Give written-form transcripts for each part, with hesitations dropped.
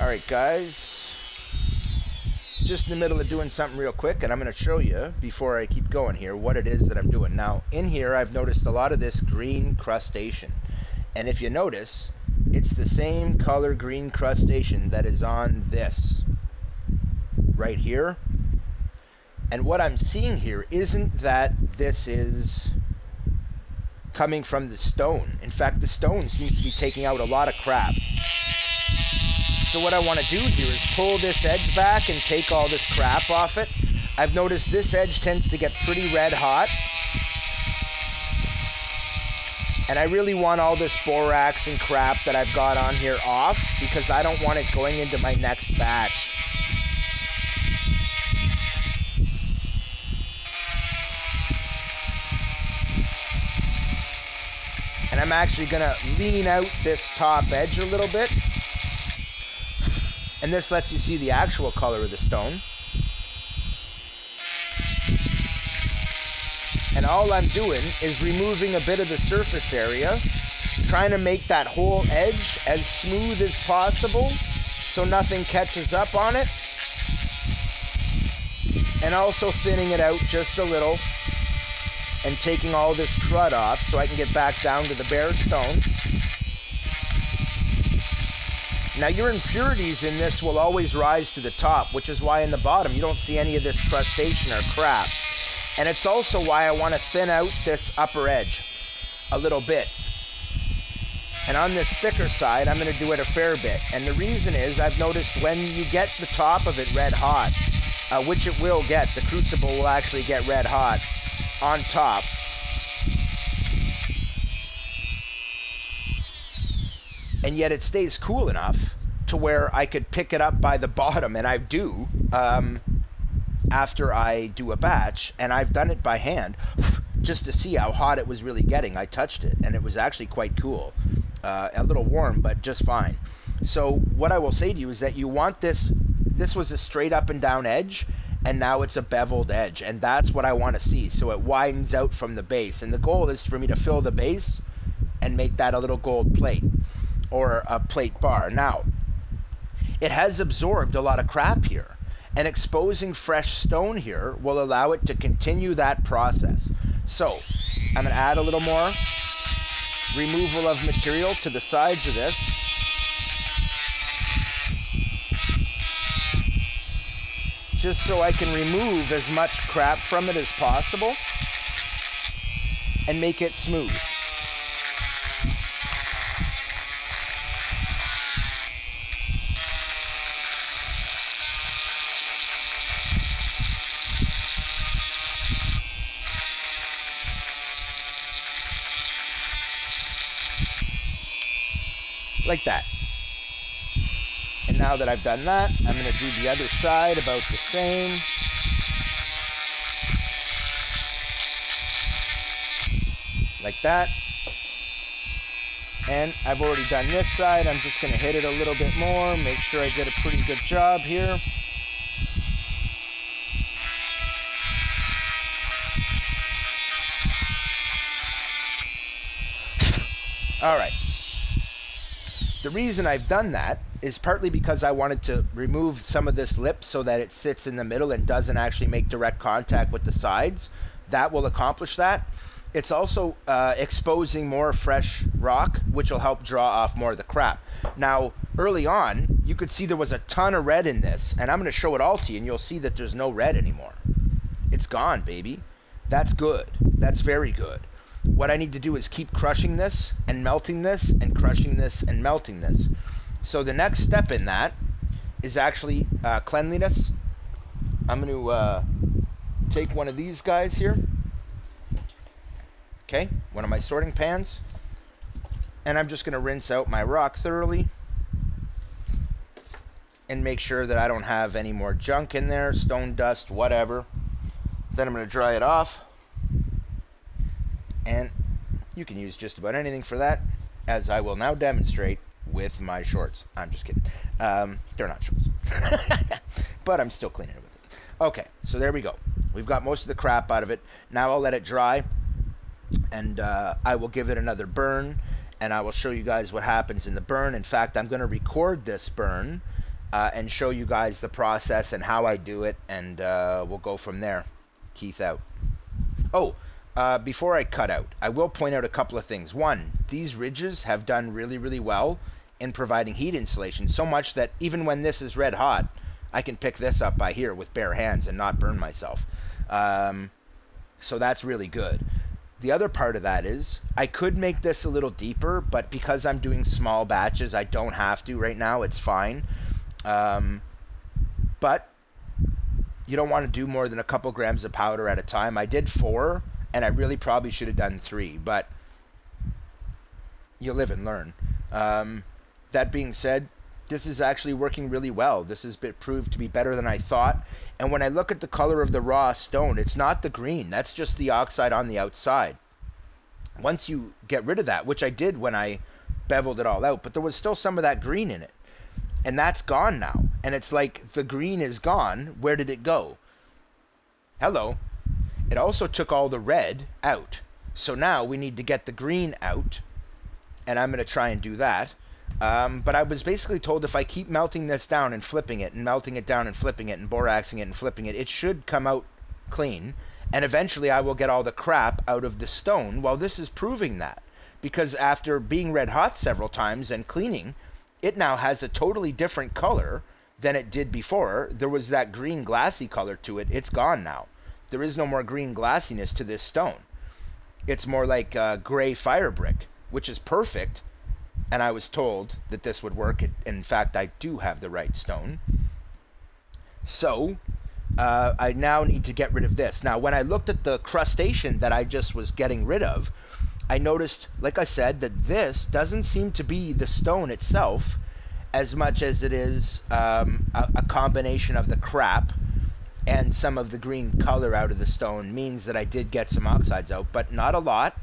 Alright guys, just in the middle of doing something real quick, and I'm going to show you, before I keep going here, what it is that I'm doing. Now, in here I've noticed a lot of this green crustation, and if you notice, it's the same color green crustation that is on this, right here. And what I'm seeing here isn't that this is coming from the stone. In fact, the stone seems to be taking out a lot of crap. So what I want to do here is pull this edge back and take all this crap off it. I've noticed this edge tends to get pretty red hot. And I really want all this borax and crap that I've got on here off, because I don't want it going into my next batch. And I'm actually going to lean out this top edge a little bit. And this lets you see the actual color of the stone. And all I'm doing is removing a bit of the surface area, trying to make that whole edge as smooth as possible so nothing catches up on it. And also thinning it out just a little and taking all this crud off so I can get back down to the bare stone. Now your impurities in this will always rise to the top, which is why in the bottom you don't see any of this crustation or crap. And it's also why I want to thin out this upper edge a little bit. And on this thicker side, I'm going to do it a fair bit. And the reason is, I've noticed when you get the top of it red hot, which it will get, the crucible will actually get red hot on top. And yet it stays cool enough to where I could pick it up by the bottom, and I do, after I do a batch, and I've done it by hand just to see how hot it was really getting. I touched it, and it was actually quite cool. A little warm, but just fine. So what I will say to you is that you want this was a straight up and down edge, and now it's a beveled edge, and that's what I want to see. So it widens out from the base, and the goal is for me to fill the base and make that a little gold plate, or a plate bar. Now, it has absorbed a lot of crap here, and exposing fresh stone here will allow it to continue that process. So, I'm going to add a little more removal of material to the sides of this. Just so I can remove as much crap from it as possible and make it smooth. Like that. And now that I've done that, I'm going to do the other side about the same. Like that. And I've already done this side. I'm just going to hit it a little bit more, make sure I get a pretty good job here. All right. The reason I've done that is partly because I wanted to remove some of this lip so that it sits in the middle and doesn't actually make direct contact with the sides. That will accomplish that. It's also exposing more fresh rock, which will help draw off more of the crap. Now, early on, you could see there was a ton of red in this, and I'm going to show it all to you, and you'll see that there's no red anymore. It's gone, baby. That's good. That's very good. What I need to do is keep crushing this and melting this and crushing this and melting this. So the next step in that is actually cleanliness. I'm going to take one of these guys here. Okay, one of my sorting pans. And I'm just going to rinse out my rock thoroughly and make sure that I don't have any more junk in there, stone dust, whatever. Then I'm going to dry it off. And you can use just about anything for that, as I will now demonstrate with my shorts. I'm just kidding. They're not shorts. But I'm still cleaning it with it. Okay, so there we go. We've got most of the crap out of it. Now I'll let it dry, and I will give it another burn, and I will show you guys what happens in the burn. In fact, I'm going to record this burn and show you guys the process and how I do it, and we'll go from there. Keith out. Oh, before I cut out, I will point out a couple of things. One, these ridges have done really, really well in providing heat insulation, so much that even when this is red hot, I can pick this up by here with bare hands and not burn myself. So that's really good. The other part of that is I could make this a little deeper, but because I'm doing small batches, I don't have to right now. It's fine. But you don't want to do more than a couple grams of powder at a time. I did 4, and I really probably should have done 3, but you live and learn. That being said, this is actually working really well. This has been proved to be better than I thought. And when I look at the color of the raw stone, it's not the green. That's just the oxide on the outside. Once you get rid of that, which I did when I beveled it all out, but there was still some of that green in it. And that's gone now. And it's like the green is gone. Where did it go? Hello. It also took all the red out. So now we need to get the green out. And I'm going to try and do that. But I was basically told if I keep melting this down and flipping it and melting it down and flipping it and boraxing it and flipping it, it should come out clean. And eventually I will get all the crap out of the stone. Well, this is proving that. Because after being red hot several times and cleaning, it now has a totally different color than it did before. There was that green glassy color to it. It's gone now. There is no more green glassiness to this stone. It's more like gray fire brick, which is perfect. And I was told that this would work. In fact, I do have the right stone. So, I now need to get rid of this. Now, when I looked at the crustation that I just was getting rid of, I noticed, like I said, that this doesn't seem to be the stone itself as much as it is a combination of the crap and some of the green color out of the stone. Means that I did get some oxides out, but not a lot.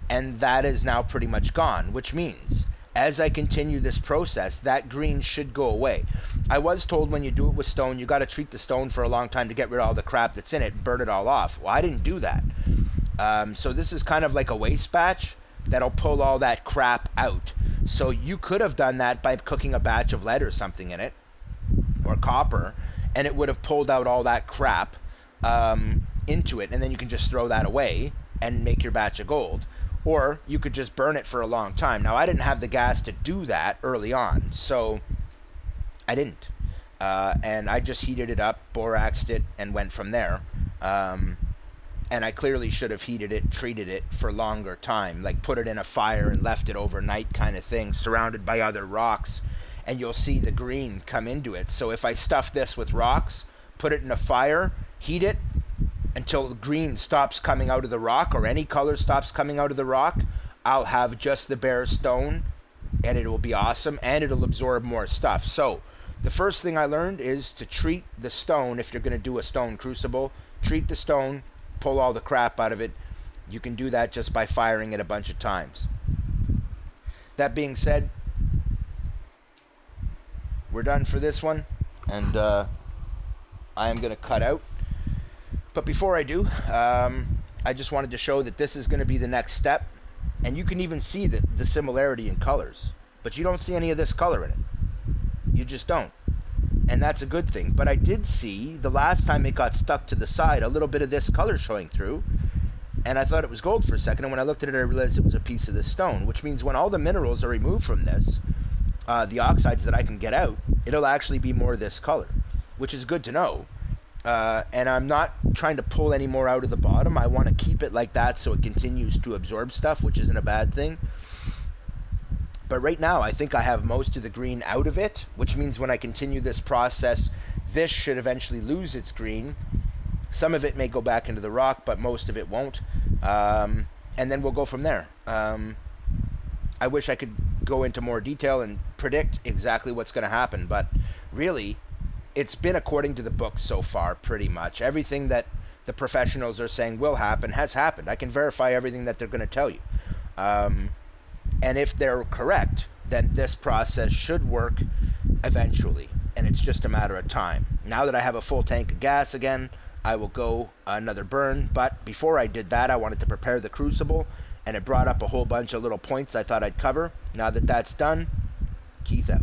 And that is now pretty much gone, which means as I continue this process, that green should go away. I was told when you do it with stone, you got to treat the stone for a long time to get rid of all the crap that's in it and burn it all off. Well, I didn't do that. So this is kind of like a waste batch that'll pull all that crap out. So you could have done that by cooking a batch of lead or something in it, or copper, and it would have pulled out all that crap into it, and then you can just throw that away and make your batch of gold. Or you could just burn it for a long time. Now, I didn't have the gas to do that early on, so I didn't. And I just heated it up, boraxed it, and went from there. And I clearly should have heated it, treated it for longer time, like put it in a fire and left it overnight kind of thing, surrounded by other rocks, and you'll see the green come into it. So if I stuff this with rocks, put it in a fire, heat it, until the green stops coming out of the rock, or any color stops coming out of the rock, I'll have just the bare stone, and it will be awesome, and it'll absorb more stuff. So the first thing I learned is to treat the stone. If you're going to do a stone crucible, treat the stone, pull all the crap out of it. You can do that just by firing it a bunch of times. That being said, we're done for this one, and I am going to cut out. But before I do, I just wanted to show that this is going to be the next step. And you can even see the similarity in colors. But you don't see any of this color in it. You just don't. And that's a good thing. But I did see, the last time it got stuck to the side, a little bit of this color showing through. And I thought it was gold for a second. And when I looked at it, I realized it was a piece of the stone. Which means when all the minerals are removed from this, the oxides that I can get out, it'll actually be more of this color. Which is good to know. And I'm not trying to pull any more out of the bottom. I want to keep it like that so it continues to absorb stuff, which isn't a bad thing. But right now, I think I have most of the green out of it, which means when I continue this process, this should eventually lose its green. Some of it may go back into the rock, but most of it won't. And then we'll go from there. I wish I could go into more detail and predict exactly what's going to happen, but really, it's been according to the book so far, pretty much. Everything that the professionals are saying will happen has happened. I can verify everything that they're going to tell you. And if they're correct, then this process should work eventually. And it's just a matter of time. Now that I have a full tank of gas again, I will go another burn. But before I did that, I wanted to prepare the crucible. And it brought up a whole bunch of little points I thought I'd cover. Now that that's done, Keith out.